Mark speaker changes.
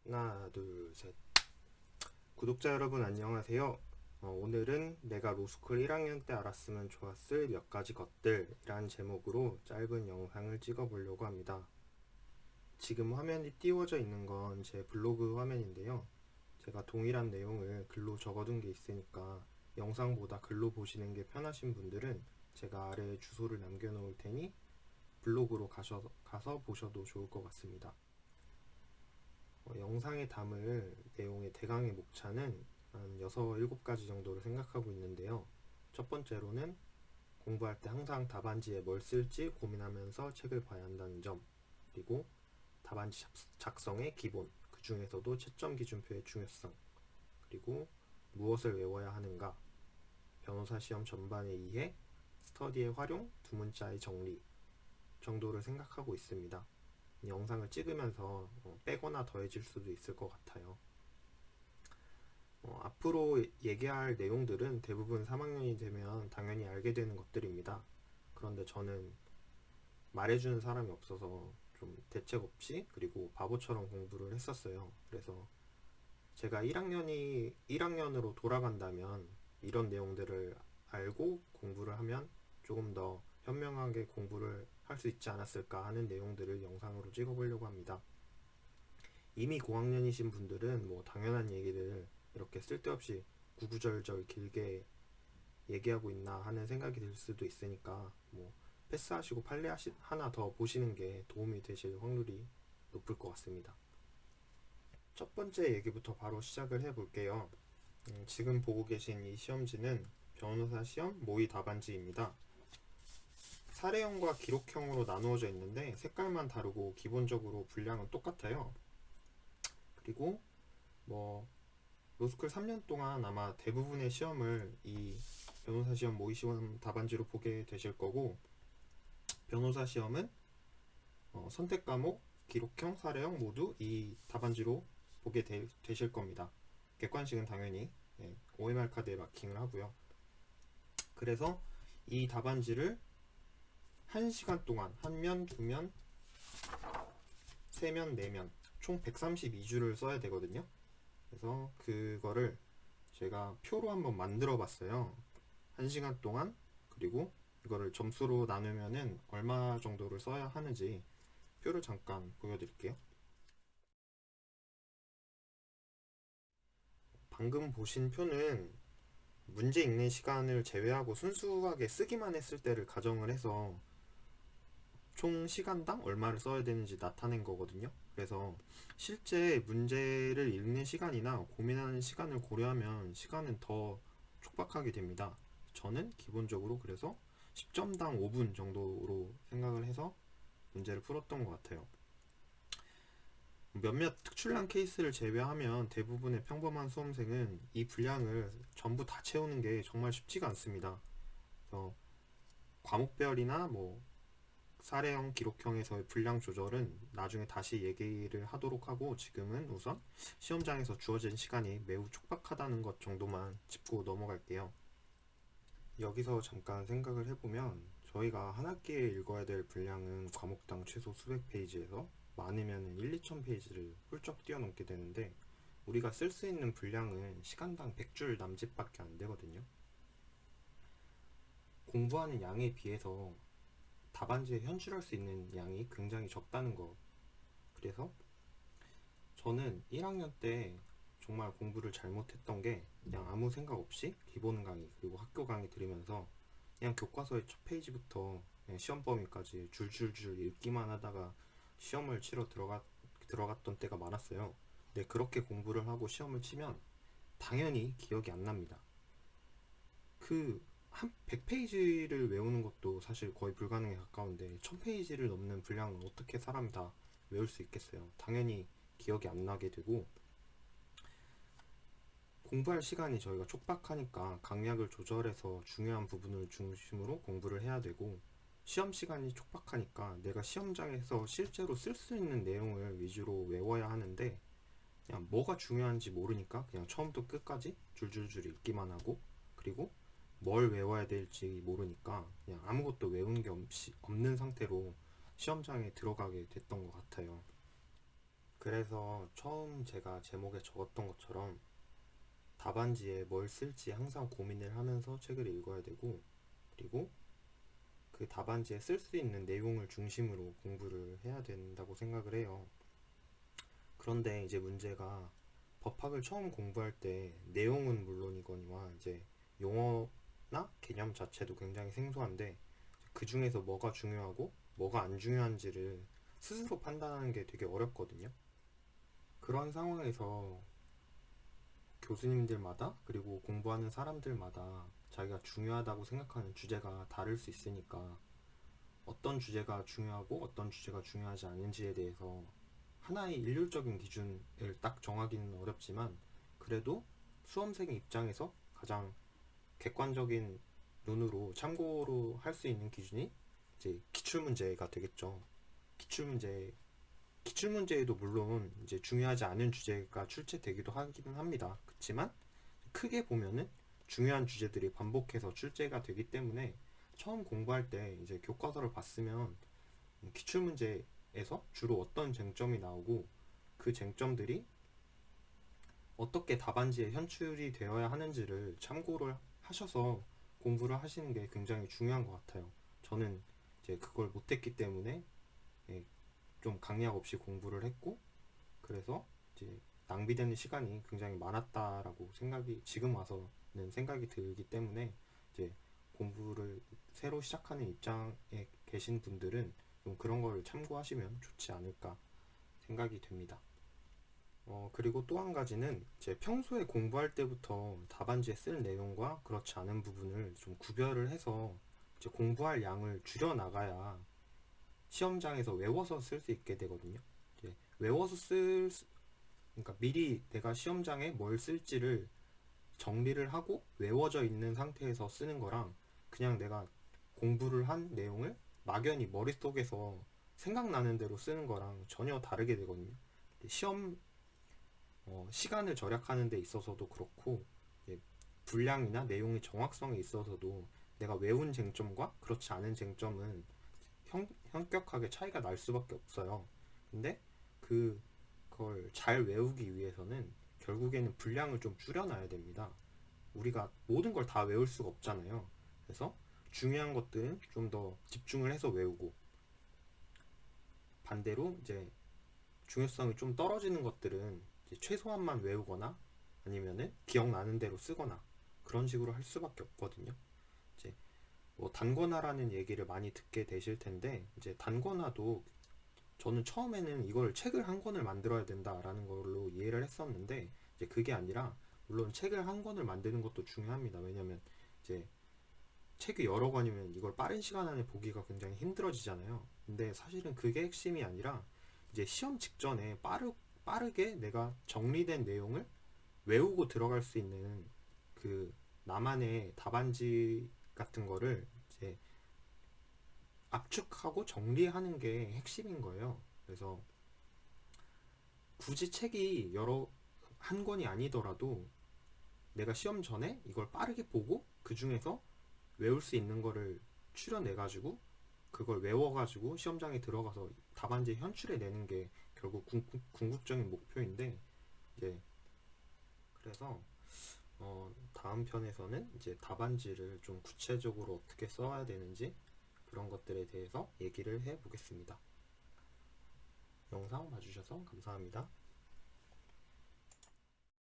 Speaker 1: 하나, 둘, 셋. 구독자 여러분 안녕하세요. 오늘은 내가 로스쿨 1학년 때 알았으면 좋았을 몇 가지 것들이란 제목으로 짧은 영상을 찍어보려고 합니다. 지금 화면이 띄워져 있는 건 제 블로그 화면인데요. 제가 동일한 내용을 글로 적어둔 게 있으니까 영상보다 글로 보시는 게 편하신 분들은 제가 아래에 주소를 남겨놓을 테니 블로그로 가서 보셔도 좋을 것 같습니다. 영상에 담을 내용의 대강의 목차는 한 6, 7가지 정도를 생각하고 있는데요. 첫 번째로는 공부할 때 항상 답안지에 뭘 쓸지 고민하면서 책을 봐야 한다는 점, 그리고 답안지 작성의 기본, 그 중에서도 채점 기준표의 중요성, 그리고 무엇을 외워야 하는가, 변호사 시험 전반의 이해, 스터디의 활용, 두 문자의 정리 정도를 생각하고 있습니다. 영상을 찍으면서 빼거나 더해질 수도 있을 것 같아요. 앞으로 얘기할 내용들은 대부분 3학년이 되면 당연히 알게 되는 것들입니다. 그런데 저는 말해주는 사람이 없어서 좀 대책 없이 그리고 바보처럼 공부를 했었어요. 그래서 제가 1학년으로 돌아간다면 이런 내용들을 알고 공부를 하면 조금 더 현명하게 공부를 할 수 있지 않았을까 하는 내용들을 영상으로 찍어보려고 합니다. 이미 고학년이신 분들은 뭐 당연한 얘기를 이렇게 쓸데없이 구구절절 길게 얘기하고 있나 하는 생각이 들 수도 있으니까 뭐 패스하시고 판례 하나 더 보시는 게 도움이 되실 확률이 높을 것 같습니다. 첫 번째 얘기부터 바로 시작을 해볼게요. 지금 보고 계신 이 시험지는 변호사 시험 모의 답안지입니다. 사례형과 기록형으로 나누어져 있는데 색깔만 다르고 기본적으로 분량은 똑같아요. 그리고 뭐 로스쿨 3년 동안 아마 대부분의 시험을 이 변호사 시험 모의 시험 답안지로 보게 되실 거고, 변호사 시험은 선택 과목, 기록형, 사례형 모두 이 답안지로 보게 되실 겁니다. 객관식은 당연히 OMR 카드에 마킹을 하고요. 그래서 이 답안지를 1시간 동안 한 면, 두 면, 세 면, 네 면, 총 132주를 써야 되거든요. 그래서 그거를 제가 표로 한번 만들어 봤어요. 1시간 동안, 그리고 이거를 점수로 나누면은 얼마 정도를 써야 하는지 표를 잠깐 보여드릴게요. 방금 보신 표는 문제 읽는 시간을 제외하고 순수하게 쓰기만 했을 때를 가정을 해서 총 시간당 얼마를 써야 되는지 나타낸 거거든요. 그래서 실제 문제를 읽는 시간이나 고민하는 시간을 고려하면 시간은 더 촉박하게 됩니다. 저는 기본적으로 그래서 10점당 5분 정도로 생각을 해서 문제를 풀었던 것 같아요. 몇몇 특출난 케이스를 제외하면 대부분의 평범한 수험생은 이 분량을 전부 다 채우는 게 정말 쉽지가 않습니다. 그래서 과목별이나 뭐 사례형, 기록형에서의 분량 조절은 나중에 다시 얘기를 하도록 하고, 지금은 우선 시험장에서 주어진 시간이 매우 촉박하다는 것 정도만 짚고 넘어갈게요. 여기서 잠깐 생각을 해보면 저희가 한 학기에 읽어야 될 분량은 과목당 최소 수백 페이지에서 많으면 1, 2천 페이지를 훌쩍 뛰어넘게 되는데, 우리가 쓸 수 있는 분량은 시간당 100줄 남짓밖에 안 되거든요. 공부하는 양에 비해서 답안지에 현출할 수 있는 양이 굉장히 적다는 거. 그래서 저는 1학년 때 정말 공부를 잘못했던 게, 그냥 아무 생각 없이 기본 강의 그리고 학교 강의 들으면서 그냥 교과서의 첫 페이지부터 시험 범위까지 줄줄줄 읽기만 하다가 시험을 치러 들어갔던 때가 많았어요. 근데 그렇게 공부를 하고 시험을 치면 당연히 기억이 안 납니다. 한 100페이지를 외우는 것도 사실 거의 불가능에 가까운데 1000페이지를 넘는 분량을 어떻게 사람이 다 외울 수 있겠어요. 당연히 기억이 안 나게 되고, 공부할 시간이 저희가 촉박하니까 강약을 조절해서 중요한 부분을 중심으로 공부를 해야 되고, 시험 시간이 촉박하니까 내가 시험장에서 실제로 쓸 수 있는 내용을 위주로 외워야 하는데, 그냥 뭐가 중요한지 모르니까 그냥 처음부터 끝까지 줄줄줄 읽기만 하고, 그리고 뭘 외워야 될지 모르니까 그냥 아무것도 외운 게 없는 상태로 시험장에 들어가게 됐던 것 같아요. 그래서 처음 제가 제목에 적었던 것처럼 답안지에 뭘 쓸지 항상 고민을 하면서 책을 읽어야 되고, 그리고 그 답안지에 쓸 수 있는 내용을 중심으로 공부를 해야 된다고 생각을 해요. 그런데 이제 문제가 법학을 처음 공부할 때 내용은 물론이거니와 이제 용어나 개념 자체도 굉장히 생소한데 그 중에서 뭐가 중요하고 뭐가 안 중요한지를 스스로 판단하는 게 되게 어렵거든요. 그런 상황에서 교수님들마다 그리고 공부하는 사람들마다 자기가 중요하다고 생각하는 주제가 다를 수 있으니까 어떤 주제가 중요하고 어떤 주제가 중요하지 않은지에 대해서 하나의 일률적인 기준을 딱 정하기는 어렵지만 그래도 수험생 입장에서 가장 객관적인 눈으로 참고로 할 수 있는 기준이 이제 기출문제가 되겠죠. 기출문제 기출문제에도 물론 이제 중요하지 않은 주제가 출제되기도 하기는 합니다. 그렇지만 크게 보면은 중요한 주제들이 반복해서 출제가 되기 때문에 처음 공부할 때 이제 교과서를 봤으면 기출문제에서 주로 어떤 쟁점이 나오고 그 쟁점들이 어떻게 답안지에 현출이 되어야 하는지를 참고를 하셔서 공부를 하시는 게 굉장히 중요한 것 같아요. 저는 이제 그걸 못했기 때문에 예, 좀 강약 없이 공부를 했고 그래서 이제 낭비되는 시간이 굉장히 많았다라고 생각이 지금 와서는 생각이 들기 때문에 이제 공부를 새로 시작하는 입장에 계신 분들은 좀 그런 걸 참고하시면 좋지 않을까 생각이 됩니다. 그리고 또 한 가지는 이제 평소에 공부할 때부터 답안지에 쓸 내용과 그렇지 않은 부분을 좀 구별을 해서 이제 공부할 양을 줄여 나가야 시험장에서 외워서 쓸 수 있게 되거든요. 이제 외워서 그러니까 미리 내가 시험장에 뭘 쓸지를 정리를 하고 외워져 있는 상태에서 쓰는 거랑 그냥 내가 공부를 한 내용을 막연히 머릿속에서 생각나는 대로 쓰는 거랑 전혀 다르게 되거든요. 시험 시간을 절약하는 데 있어서도 그렇고 분량이나 내용의 정확성에 있어서도 내가 외운 쟁점과 그렇지 않은 쟁점은 현격하게 차이가 날 수밖에 없어요. 근데 그걸 잘 외우기 위해서는 결국에는 분량을 좀 줄여놔야 됩니다. 우리가 모든 걸 다 외울 수가 없잖아요. 그래서 중요한 것들은 좀 더 집중을 해서 외우고 반대로 이제 중요성이 좀 떨어지는 것들은 이제 최소한만 외우거나 아니면은 기억나는 대로 쓰거나 그런 식으로 할 수밖에 없거든요. 이제 뭐 단권화라는 얘기를 많이 듣게 되실 텐데 이제 단권화도 저는 처음에는 이걸 책을 한 권을 만들어야 된다라는 걸로 이해를 했었는데 이제 그게 아니라 물론 책을 한 권을 만드는 것도 중요합니다. 왜냐면 이제 책이 여러 권이면 이걸 빠른 시간 안에 보기가 굉장히 힘들어지잖아요. 근데 사실은 그게 핵심이 아니라 이제 시험 직전에 빠르게 내가 정리된 내용을 외우고 들어갈 수 있는 그 나만의 답안지 같은 거를 이제 압축하고 정리하는 게 핵심인 거예요. 그래서 굳이 책이 여러 한 권이 아니더라도 내가 시험 전에 이걸 빠르게 보고 그 중에서 외울 수 있는 거를 추려내 가지고 그걸 외워 가지고 시험장에 들어가서 답안지 현출해 내는 게 결국 궁극적인 목표인데 이제 그래서 다음 편에서는 이제 답안지를 좀 구체적으로 어떻게 써야 되는지 그런 것들에 대해서 얘기를 해 보겠습니다. 영상 봐주셔서 감사합니다.